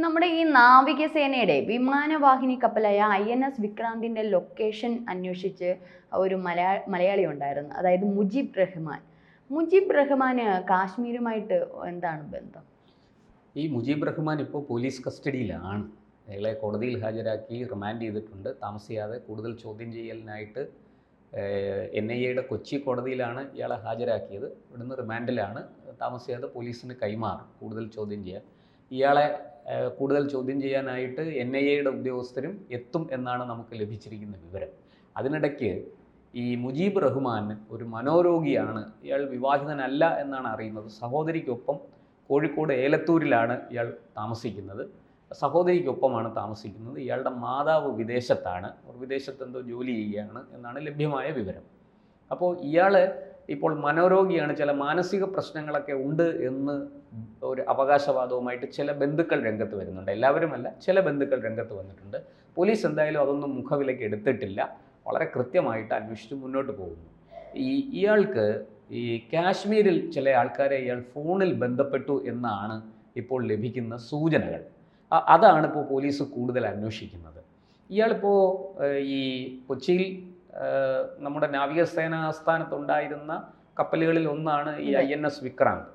നമ്മുടെ ഈ നാവികസേനയുടെ വിമാനവാഹിനി കപ്പലായ INS വിക്രാന്തിന്റെ ലൊക്കേഷൻ അന്വേഷിച്ച് ഒരു മലയാളി ഉണ്ടായിരുന്നു, അതായത് മുജീബ് റഹ്മാൻ. മുജീബ് റഹ്മാന് കാശ്മീരുമായിട്ട് എന്താണ് ബന്ധം? ഈ മുജീബ് റഹ്മാൻ ഇപ്പോൾ പോലീസ് കസ്റ്റഡിയിലാണ്. അയാളെ കോടതിയിൽ ഹാജരാക്കി റിമാൻഡ് ചെയ്തിട്ടുണ്ട്. താമസിയാതെ കൂടുതൽ ചോദ്യം ചെയ്യലിനായിട്ട് NIA കൊച്ചി കോടതിയിലാണ് ഇയാളെ ഹാജരാക്കിയത്. ഇവിടുന്ന് റിമാൻഡിലാണ്. താമസിയാതെ പോലീസിന് കൈമാറും കൂടുതൽ ചോദ്യം ചെയ്യാൻ. ഇയാളെ കൂടുതൽ ചോദ്യം ചെയ്യാനായിട്ട് NIA ഉദ്യോഗസ്ഥരും എത്തും എന്നാണ് നമുക്ക് ലഭിച്ചിരിക്കുന്ന വിവരം. അതിനിടയ്ക്ക് ഈ മുജീബ് റഹ്മാൻ ഒരു മനോരോഗിയാണ്. ഇയാൾ വിവാഹിതനല്ല എന്നാണ് അറിയുന്നത്. സഹോദരിക്കൊപ്പം കോഴിക്കോട് ഏലത്തൂരിലാണ് ഇയാൾ താമസിക്കുന്നത്. സഹോദരിക്കൊപ്പമാണ് താമസിക്കുന്നത്. ഇയാളുടെ മാതാവ് വിദേശത്താണ്. വിദേശത്ത് എന്തോ ജോലി ചെയ്യുകയാണ് എന്നാണ് ലഭ്യമായ വിവരം. അപ്പോൾ ഇയാൾ ഇപ്പോൾ മനോരോഗിയാണ്, ചില മാനസിക പ്രശ്നങ്ങളൊക്കെ ഉണ്ട് എന്ന് ഒരു അവകാശവാദവുമായിട്ട് ചില ബന്ധുക്കൾ രംഗത്ത് വരുന്നുണ്ട്. എല്ലാവരുമല്ല, ചില ബന്ധുക്കൾ രംഗത്ത് വന്നിട്ടുണ്ട്. പോലീസ് എന്തായാലും അതൊന്നും മുഖവിലേക്ക് എടുത്തിട്ടില്ല. വളരെ കൃത്യമായിട്ട് അന്വേഷിച്ച് മുന്നോട്ട് പോകുന്നു. ഇയാൾക്ക് ഈ കാശ്മീരിൽ ചില ആൾക്കാരെ ഇയാൾ ഫോണിൽ ബന്ധപ്പെട്ടു എന്നാണ് ഇപ്പോൾ ലഭിക്കുന്ന സൂചനകൾ. അതാണ് ഇപ്പോൾ പോലീസ് കൂടുതൽ അന്വേഷിക്കുന്നത്. ഇയാളിപ്പോൾ ഈ കൊച്ചിയിൽ നമ്മുടെ നാവികസേന ആസ്ഥാനത്തുണ്ടായിരുന്ന കപ്പലുകളിൽ ഒന്നാണ് ഈ INS വിക്രാന്ത്.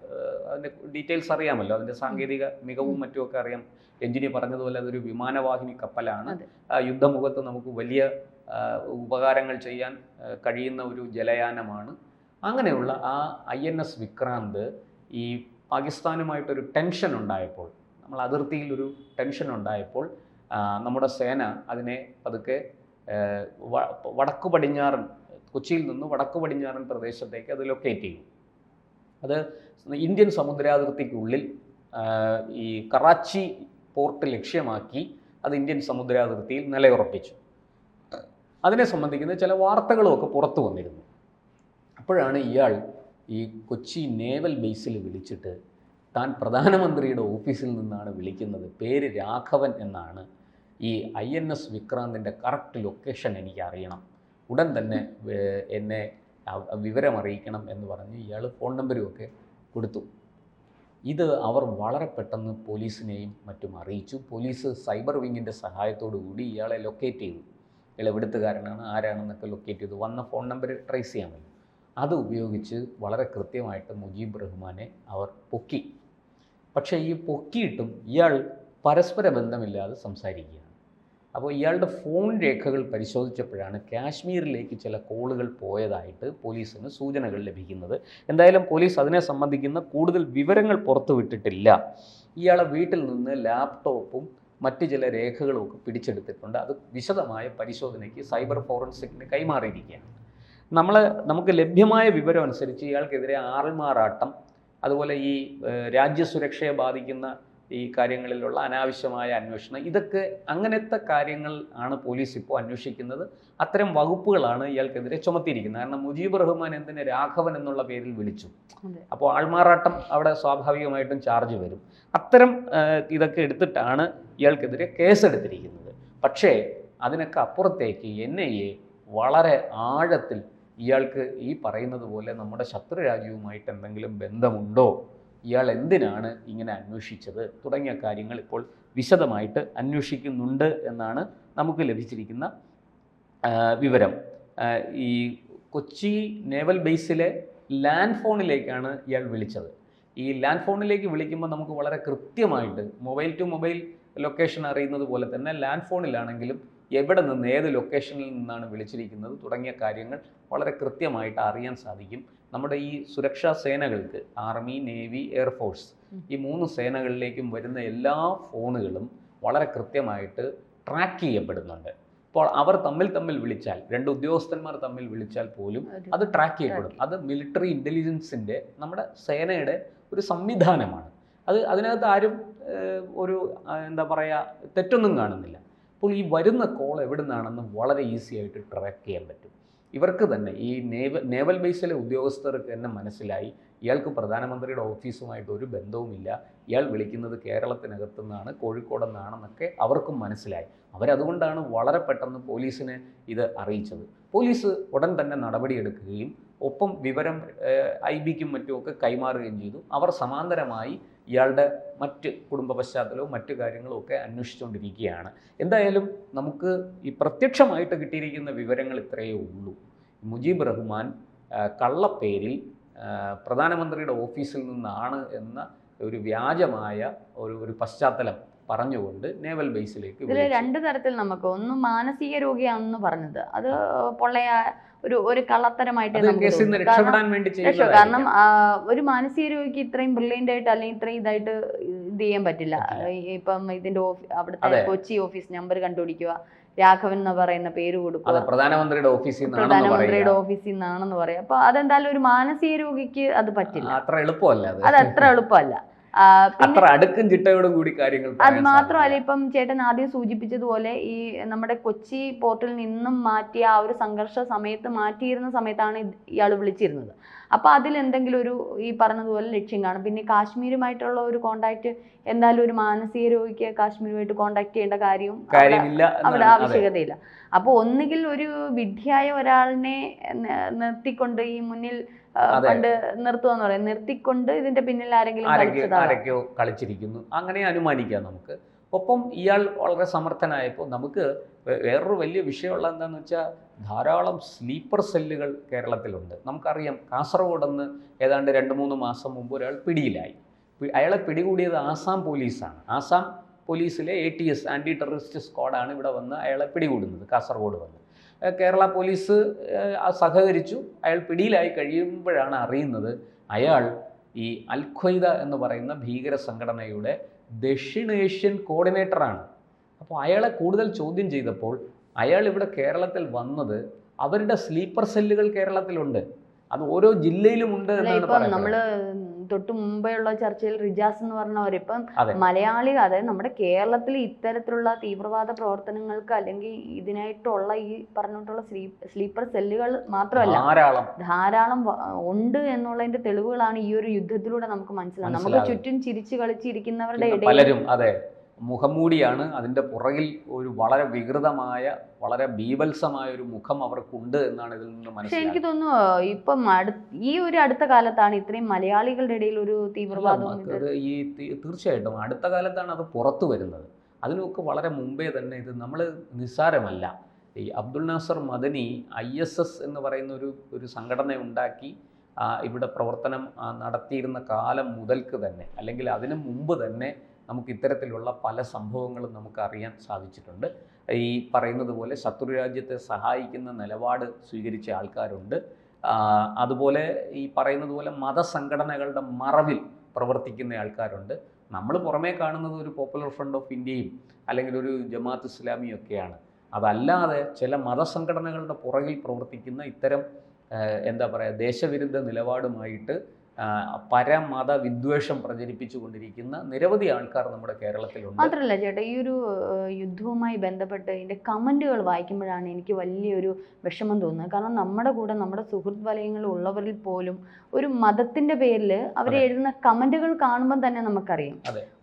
അതിൻ്റെ ഡീറ്റെയിൽസ് അറിയാമല്ലോ, അതിൻ്റെ സാങ്കേതിക മികവും മറ്റുമൊക്കെ അറിയാം. രഞ്ജിനി പറഞ്ഞതുപോലെ അതൊരു വിമാനവാഹിനി കപ്പലാണ്. യുദ്ധമുഖത്ത് നമുക്ക് വലിയ ഉപകാരങ്ങൾ ചെയ്യാൻ കഴിയുന്ന ഒരു ജലയാനമാണ്. അങ്ങനെയുള്ള ആ INS വിക്രാന്ത് ഈ പാകിസ്ഥാനുമായിട്ടൊരു ടെൻഷൻ ഉണ്ടായപ്പോൾ, നമ്മൾ അതിർത്തിയിൽ ഒരു ടെൻഷൻ ഉണ്ടായപ്പോൾ നമ്മുടെ സേന അതിനെ പതുക്കെ വടക്കു പടിഞ്ഞാറൻ, കൊച്ചിയിൽ നിന്ന് വടക്കു പടിഞ്ഞാറൻ പ്രദേശത്തേക്ക് അത് ലൊക്കേറ്റ് ചെയ്യും. അത് ഇന്ത്യൻ സമുദ്രാതിർത്തിക്കുള്ളിൽ ഈ കറാച്ചി പോർട്ട് ലക്ഷ്യമാക്കി അത് ഇന്ത്യൻ സമുദ്രാതിർത്തിയിൽ നിലയുറപ്പിച്ചു. അതിനെ സംബന്ധിക്കുന്ന ചില വാർത്തകളുമൊക്കെ പുറത്തു വന്നിരുന്നു. അപ്പോഴാണ് ഇയാൾ ഈ കൊച്ചി നേവൽ ബേസിൽ വിളിച്ചിട്ട് താൻ പ്രധാനമന്ത്രിയുടെ ഓഫീസിൽ നിന്നാണ് വിളിക്കുന്നത്, പേര് രാഘവൻ എന്നാണ്, ഈ INS വിക്രാന്തിൻ്റെ കറക്റ്റ് ലൊക്കേഷൻ എനിക്ക് അറിയണം, ഉടൻ തന്നെ എന്നെ വിവരം അറിയിക്കണം എന്ന് പറഞ്ഞ് ഇയാൾ ഫോൺ നമ്പറുമൊക്കെ കൊടുത്തു. ഇത് അവർ വളരെ പെട്ടെന്ന് പോലീസിനെയും മറ്റും അറിയിച്ചു. പോലീസ് സൈബർ വിങ്ങിൻ്റെ സഹായത്തോടു കൂടി ഇയാളെ ലൊക്കേറ്റ് ചെയ്തു. ഇയാൾ എവിടുത്തുകാരനാണ്, ആരാണെന്നൊക്കെ ലൊക്കേറ്റ് ചെയ്തു. വന്ന ഫോൺ നമ്പർ ട്രേസ് ചെയ്യാമല്ലോ. അത് ഉപയോഗിച്ച് വളരെ കൃത്യമായിട്ട് മുജീബ് റഹ്മാനെ അവർ പൊക്കി. പക്ഷേ ഈ പൊക്കിയിട്ടും ഇയാൾ പരസ്പര ബന്ധമില്ലാതെ സംസാരിക്കുകയാണ്. അപ്പോൾ ഇയാളുടെ ഫോൺ രേഖകൾ പരിശോധിച്ചപ്പോഴാണ് കാശ്മീരിലേക്ക് ചില കോളുകൾ പോയതായിട്ട് പോലീസിന് സൂചനകൾ ലഭിക്കുന്നത്. എന്തായാലും പോലീസ് അതിനെ സംബന്ധിക്കുന്ന കൂടുതൽ വിവരങ്ങൾ പുറത്തുവിട്ടിട്ടില്ല. ഇയാളെ വീട്ടിൽ നിന്ന് ലാപ്ടോപ്പും മറ്റ് ചില രേഖകളും ഒക്കെ പിടിച്ചെടുത്തിട്ടുണ്ട്. അത് വിശദമായ പരിശോധനയ്ക്ക് സൈബർ ഫോറൻസിക്കിന് കൈമാറിയിരിക്കുകയാണ്. നമുക്ക് ലഭ്യമായ വിവരം അനുസരിച്ച് ഇയാൾക്കെതിരെ ആൾമാറാട്ടം, അതുപോലെ ഈ രാജ്യസുരക്ഷയെ ബാധിക്കുന്ന ഈ കാര്യങ്ങളിലുള്ള അനാവശ്യമായ അന്വേഷണം, ഇതൊക്കെ അങ്ങനത്തെ കാര്യങ്ങൾ ആണ് പോലീസ് ഇപ്പോൾ അന്വേഷിക്കുന്നത്. അത്തരം വകുപ്പുകളാണ് ഇയാൾക്കെതിരെ ചുമത്തിയിരിക്കുന്നത്. കാരണം മുജീബ് റഹ്മാൻ എന്തിന് രാഘവൻ എന്നുള്ള പേരിൽ വിളിച്ചു, അപ്പോൾ ആൾമാറാട്ടം അവിടെ സ്വാഭാവികമായിട്ടും ചാർജ് വരും. അത്തരം ഇതൊക്കെ എടുത്തിട്ടാണ് ഇയാൾക്കെതിരെ കേസെടുത്തിരിക്കുന്നത്. പക്ഷേ അതിനൊക്കെ അപ്പുറത്തേക്ക് NIA വളരെ ആഴത്തിൽ ഇയാൾക്ക് ഈ പറയുന്നത് പോലെ നമ്മുടെ ശത്രു രാജ്യവുമായിട്ട് എന്തെങ്കിലും ബന്ധമുണ്ടോ, ഇയാൾ എന്തിനാണ് ഇങ്ങനെ അന്വേഷിച്ചത് തുടങ്ങിയ കാര്യങ്ങൾ ഇപ്പോൾ വിശദമായിട്ട് അന്വേഷിക്കുന്നുണ്ട് എന്നാണ് നമുക്ക് ലഭിച്ചിരിക്കുന്ന വിവരം. ഈ കൊച്ചി നേവൽ ബേസിലെ ലാൻഡ് ഫോണിലേക്കാണ് ഇയാൾ വിളിച്ചത്. ഈ ലാൻഡ് ഫോണിലേക്ക് വിളിക്കുമ്പോൾ നമുക്ക് വളരെ കൃത്യമായിട്ട് മൊബൈൽ ടു മൊബൈൽ ലൊക്കേഷൻ അറിയുന്നത് പോലെ തന്നെ ലാൻഡ് ഫോണിലാണെങ്കിലും എവിടെ നിന്ന്, ഏത് ലൊക്കേഷനിൽ നിന്നാണ് വിളിച്ചിരിക്കുന്നത് തുടങ്ങിയ കാര്യങ്ങൾ വളരെ കൃത്യമായിട്ട് അറിയാൻ സാധിക്കും. നമ്മുടെ ഈ സുരക്ഷാ സേനകൾക്ക്, ആർമി, നേവി, എയർഫോഴ്സ്, ഈ 3 സേനകളിലേക്കും വരുന്ന എല്ലാ ഫോണുകളും വളരെ കൃത്യമായിട്ട് ട്രാക്ക് ചെയ്യപ്പെടുന്നുണ്ട്. അപ്പോൾ അവർ തമ്മിൽ വിളിച്ചാൽ, 2 ഉദ്യോഗസ്ഥന്മാർ തമ്മിൽ വിളിച്ചാൽ പോലും അത് ട്രാക്ക് ചെയ്യപ്പെടും. അത് മിലിറ്ററി ഇൻ്റലിജൻസിൻ്റെ, നമ്മുടെ സേനയുടെ ഒരു സംവിധാനമാണ്. അതിനകത്ത് ആരും ഒരു എന്താ പറയുക, തെറ്റൊന്നും കാണുന്നില്ല. അപ്പോൾ ഈ വരുന്ന കോൾ എവിടെ നിന്നാണെന്ന് വളരെ ഈസി ആയിട്ട് ട്രാക്ക് ചെയ്യാൻ പറ്റും. ഇവർക്ക് തന്നെ, ഈ നേവൽ ബേസിലെ ഉദ്യോഗസ്ഥർക്ക് തന്നെ മനസ്സിലായി ഇയാൾക്ക് പ്രധാനമന്ത്രിയുടെ ഓഫീസുമായിട്ട് ഒരു ബന്ധവുമില്ല, ഇയാൾ വിളിക്കുന്നത് കേരളത്തിനകത്തു നിന്നാണ്, കോഴിക്കോട് നിന്നാണെന്നൊക്കെ അവർക്കും മനസ്സിലായി. അവരതുകൊണ്ടാണ് വളരെ പെട്ടെന്ന് പോലീസിനെ ഇത് അറിയിച്ചത്. പോലീസ് ഉടൻ തന്നെ നടപടിയെടുക്കുകയും ഒപ്പം വിവരം IBക്കും മറ്റുമൊക്കെ കൈമാറുകയും ചെയ്തു. അവർ സമാന്തരമായി ഇയാളുടെ മറ്റ് കുടുംബ പശ്ചാത്തലവും മറ്റു കാര്യങ്ങളും ഒക്കെ അന്വേഷിച്ചുകൊണ്ടിരിക്കുകയാണ്. എന്തായാലും നമുക്ക് ഈ പ്രത്യക്ഷമായിട്ട് കിട്ടിയിരിക്കുന്ന വിവരങ്ങൾ ഇത്രയേ ഉള്ളൂ. മുജീബ് റഹ്മാൻ കള്ളപ്പേരിൽ പ്രധാനമന്ത്രിയുടെ ഓഫീസിൽ നിന്നാണ് എന്ന ഒരു വ്യാജമായ ഒരു പശ്ചാത്തലം പറഞ്ഞുകൊണ്ട് നേവൽ ബേസിലേക്ക് ഇതിൽ രണ്ട് തരത്തിൽ നമുക്ക് ഒന്ന് മാനസിക രോഗിയാണെന്ന് പറഞ്ഞത് അത് പൊള്ളയ ഒരു കള്ളത്തരമായിട്ട് കാരണം ഒരു മാനസിക രോഗിക്ക് ഇത്രയും ബ്രില്യൻ്റ് ആയിട്ട് അല്ലെങ്കിൽ ഇത്രയും ഇതായിട്ട് ഇത് ചെയ്യാൻ പറ്റില്ല. ഇപ്പം ഇതിന്റെ അവിടുത്തെ കൊച്ചി ഓഫീസ് നമ്പർ കണ്ടുപിടിക്കുക, രാഘവൻ എന്ന് പറയുന്ന പേര് കൊടുക്കുക, പ്രധാനമന്ത്രിയുടെ ഓഫീസിൽ നിന്നാണെന്ന് പറയാം. അപ്പൊ അതെന്തായാലും ഒരു മാനസിക രോഗിക്ക് അത് പറ്റില്ല, അത്ര എളുപ്പമല്ല, അത് അത്ര എളുപ്പമല്ല. അത്ര അടുക്കും ചിട്ടയോടും കൂടി കാര്യങ്ങൾ. അത് മാത്രമല്ല, ഇപ്പം ചേട്ടൻ ആദ്യം സൂചിപ്പിച്ചതുപോലെ ഈ നമ്മുടെ കൊച്ചി പോർട്ടിൽ നിന്നും മാറ്റിയ ആ ഒരു സംഘർഷ സമയത്ത് മാറ്റിയിരുന്ന സമയത്താണ് ഇയാൾ വിളിച്ചിരുന്നത്. അപ്പൊ അതിൽ എന്തെങ്കിലും ഒരു ഈ പറഞ്ഞതുപോലെ ലക്ഷ്യം കാണും. പിന്നെ കാശ്മീരുമായിട്ടുള്ള ഒരു കോണ്ടാക്ട് എന്തായാലും ഒരു മാനസിക രോഗിക്ക് കാശ്മീരുമായിട്ട് കോണ്ടാക്ട് ചെയ്യേണ്ട കാര്യമില്ല, അവിടെ ആവശ്യകതയില്ല. അപ്പോൾ ഒന്നുകിൽ ഒരു വിഡ്ഢിയായ ഒരാളിനെ നിർത്തിക്കൊണ്ട് ഈ മുന്നിൽ പണ്ട് നിർത്തുകയെന്ന് പറയും, നിർത്തിക്കൊണ്ട് ഇതിന്റെ പിന്നിൽ ആരെങ്കിലും കളിച്ചിരിക്കുന്നു, അങ്ങനെ അനുമാനിക്കാം നമുക്ക്. ഒപ്പം ഇയാൾ വളരെ സമർത്ഥനായപ്പോൾ നമുക്ക് വേറൊരു വലിയ വിഷയമുള്ള എന്താണെന്ന് വെച്ചാൽ ധാരാളം സ്ലീപ്പർ സെല്ലുകൾ കേരളത്തിലുണ്ട്. നമുക്കറിയാം, കാസർഗോഡെന്ന് ഏതാണ്ട് 2-3 മാസം മുമ്പ് ഒരാൾ പിടിയിലായി. അയാളെ പിടികൂടിയത് ആസാം പോലീസാണ്. ആസാം പോലീസിലെ ATS ആൻറ്റി ടെററിസ്റ്റ് സ്ക്വാഡാണ് ഇവിടെ വന്ന് അയാളെ പിടികൂടുന്നത്, കാസർഗോഡ് വന്ന്. കേരള പോലീസ് സഹകരിച്ചു. അയാൾ പിടിയിലായി കഴിയുമ്പോഴാണ് അറിയുന്നത് അയാൾ ഈ അൽ ഖ്വയ്ദ എന്ന് പറയുന്ന ഭീകര സംഘടനയുടെ ദക്ഷിണേഷ്യൻ കോർഡിനേറ്ററാണ്. അപ്പോൾ അയാളെ കൂടുതൽ ചോദ്യം ചെയ്തപ്പോൾ അയാൾ ഇവിടെ കേരളത്തിൽ വന്നത് അവരുടെ സ്ലീപ്പർ സെല്ലുകൾ കേരളത്തിലുണ്ട്, അത് ഓരോ ജില്ലയിലും ഉണ്ട് എന്നാണ് പറയുന്നത്. നമ്മള് തൊട്ട് മുമ്പേ ഉള്ള ചർച്ചയിൽ റിജാസ് എന്ന് പറഞ്ഞവരിപ്പം മലയാളികൾ, അതായത് നമ്മുടെ കേരളത്തിൽ ഇത്തരത്തിലുള്ള തീവ്രവാദ പ്രവർത്തനങ്ങൾക്ക് അല്ലെങ്കിൽ ഇതിനായിട്ടുള്ള ഈ പറഞ്ഞിട്ടുള്ള സ്ലീപ്പർ സെല്ലുകൾ മാത്രമല്ല ധാരാളം ഉണ്ട് എന്നുള്ളതിന്റെ തെളിവുകളാണ് ഈ ഒരു യുദ്ധത്തിലൂടെ നമുക്ക് മനസ്സിലാവും. നമുക്ക് ചുറ്റും ചിരിച്ചു കളിച്ചിരിക്കുന്നവരുടെ പലരും മുഖംമൂടിയാണ്, അതിൻ്റെ പുറകിൽ ഒരു വളരെ വികൃതമായ വളരെ ബീഭത്സമായ ഒരു മുഖം അവർക്കുണ്ട് എന്നാണ് ഇതിൽ നിന്ന് മനസ്സിലാക്കുന്നത്. എനിക്ക് തോന്നുന്നു ഇപ്പം ഈ ഒരു അടുത്ത കാലത്താണ് ഇത്രയും മലയാളികളുടെ ഇടയിൽ ഒരു തീവ്രവാദം. തീർച്ചയായിട്ടും അടുത്ത കാലത്താണ് അത് പുറത്തു വരുന്നത്. അതിനൊക്കെ വളരെ മുമ്പേ തന്നെ ഇത് നമ്മൾ നിസ്സാരമല്ല. ഈ അബ്ദുൽ നാസർ മദനി ISS എന്ന് പറയുന്ന ഒരു സംഘടന ഉണ്ടാക്കി ഇവിടെ പ്രവർത്തനം നടത്തിയിരുന്ന കാലം മുതൽക്ക് തന്നെ, അല്ലെങ്കിൽ അതിനു മുമ്പ് തന്നെ നമുക്ക് ഇത്തരത്തിലുള്ള പല സംഭവങ്ങളും നമുക്ക് അറിയാൻ സാധിച്ചിട്ടുണ്ട്. ഈ പറയുന്നത് പോലെ ശത്രുരാജ്യത്തെ സഹായിക്കുന്ന നിലപാട് സ്വീകരിച്ച ആൾക്കാരുണ്ട്. അതുപോലെ ഈ പറയുന്നത് പോലെ മതസംഘടനകളുടെ മറവിൽ പ്രവർത്തിക്കുന്ന ആൾക്കാരുണ്ട്. നമ്മൾ പുറമേ കാണുന്നത് ഒരു പോപ്പുലർ ഫ്രണ്ട് ഓഫ് ഇന്ത്യയും അല്ലെങ്കിൽ ഒരു ജമാഅത്ത് ഇസ്ലാമിയും ഒക്കെയാണ്. അതല്ലാതെ ചില മതസംഘടനകളുടെ പുറകിൽ പ്രവർത്തിക്കുന്ന ഇത്തരം ദേശവിരുദ്ധ നിലപാടുമായിട്ട് പരമത വിദ്വേഷം പ്രചരിപ്പിച്ചുകൊണ്ടിരിക്കുന്ന നിരവധി ആൾക്കാർ നമ്മുടെ കേരളത്തിലുണ്ട്. മാത്രമല്ല ചേട്ടാ, ഈ ഒരു യുദ്ധവുമായി ബന്ധപ്പെട്ട് ഇതിൻ്റെ കമൻറ്റുകൾ വായിക്കുമ്പോഴാണ് എനിക്ക് വലിയൊരു വിഷമം തോന്നുന്നത്. കാരണം നമ്മുടെ കൂടെ നമ്മുടെ സുഹൃത്ത് വലയങ്ങളിൽ ഉള്ളവരിൽ പോലും ഒരു മതത്തിൻ്റെ പേരിൽ അവർ എഴുതുന്ന കമൻറ്റുകൾ കാണുമ്പോൾ തന്നെ നമുക്കറിയാം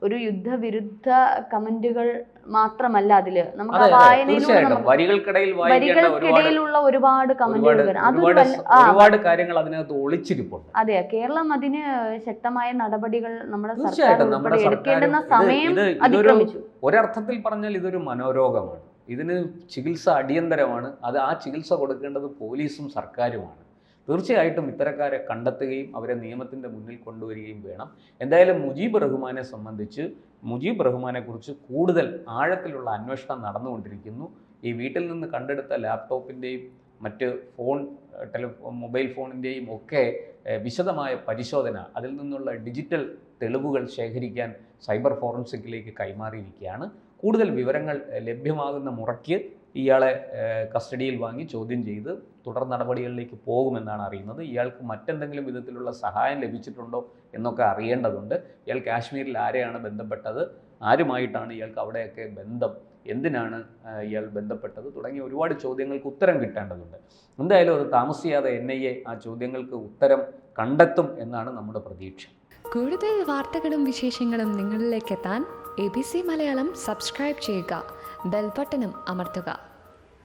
ഒരു യുദ്ധവിരുദ്ധ കമൻറ്റുകൾ മാത്രമല്ല അതില് നമുക്ക് വരികൾക്കിടയിലുള്ള ഒരുപാട് കമന്റുകൾ കാര്യങ്ങൾ അതിനകത്ത് ഒളിച്ചിരിപ്പുണ്ട്. അതെ, കേരളം അതിന് ശക്തമായ നടപടികൾ നമ്മുടെ സർക്കാർ എടുക്കേണ്ടുന്ന സമയം അതിക്രമിച്ചു. ഒരർത്ഥത്തിൽ പറഞ്ഞാൽ ഇതൊരു മനോരോഗമാണ്, ഇതിന് ചികിത്സ അടിയന്തരമാണ്. ആ ചികിത്സ കൊടുക്കേണ്ടത് പോലീസും സർക്കാരുമാണ്. തീർച്ചയായിട്ടും ഇത്തരക്കാരെ കണ്ടെത്തുകയും അവരെ നിയമത്തിൻ്റെ മുന്നിൽ കൊണ്ടുവരികയും വേണം. എന്തായാലും മുജീബ് റഹ്മാനെ സംബന്ധിച്ച് മുജീബ് റഹ്മാനെക്കുറിച്ച് കൂടുതൽ ആഴത്തിലുള്ള അന്വേഷണം നടന്നുകൊണ്ടിരിക്കുന്നു. ഈ വീട്ടിൽ നിന്ന് കണ്ടെടുത്ത ലാപ്ടോപ്പിൻ്റെയും മറ്റ് മൊബൈൽ ഫോണിൻ്റെയും ഒക്കെ വിശദമായ പരിശോധന, അതിൽ നിന്നുള്ള ഡിജിറ്റൽ തെളിവുകൾ ശേഖരിക്കാൻ സൈബർ ഫോറൻസിക്കിലേക്ക് കൈമാറിയിരിക്കുകയാണ്. കൂടുതൽ വിവരങ്ങൾ ലഭ്യമാകുന്ന മുറയ്ക്ക് ഇയാളെ കസ്റ്റഡിയിൽ വാങ്ങി ചോദ്യം ചെയ്ത് തുടർ നടപടികളിലേക്ക് പോകുമെന്നാണ് അറിയുന്നത്. ഇയാൾക്ക് മറ്റെന്തെങ്കിലും വിധത്തിലുള്ള സഹായം ലഭിച്ചിട്ടുണ്ടോ എന്നൊക്കെ അറിയേണ്ടതുണ്ട്. ഇയാൾ കാശ്മീരിൽ ആരെയാണ് ബന്ധപ്പെട്ടത്, ആരുമായിട്ടാണ് ഇയാൾക്ക് അവിടെയൊക്കെ ബന്ധം, എന്തിനാണ് ഇയാൾ ബന്ധപ്പെട്ടത് തുടങ്ങിയ ഒരുപാട് ചോദ്യങ്ങൾക്ക് ഉത്തരം കിട്ടേണ്ടതുണ്ട്. എന്തായാലും അത് താമസിയാതെ NIA ആ ചോദ്യങ്ങൾക്ക് ഉത്തരം കണ്ടെത്തും എന്നാണ് നമ്മുടെ പ്രതീക്ഷ. കൂടുതൽ വാർത്തകളും വിശേഷങ്ങളും നിങ്ങളിലേക്ക് എത്താൻ ABC മലയാളം സബ്സ്ക്രൈബ് ചെയ്യുക, ബെൽ ബട്ടണും അമർത്തുക.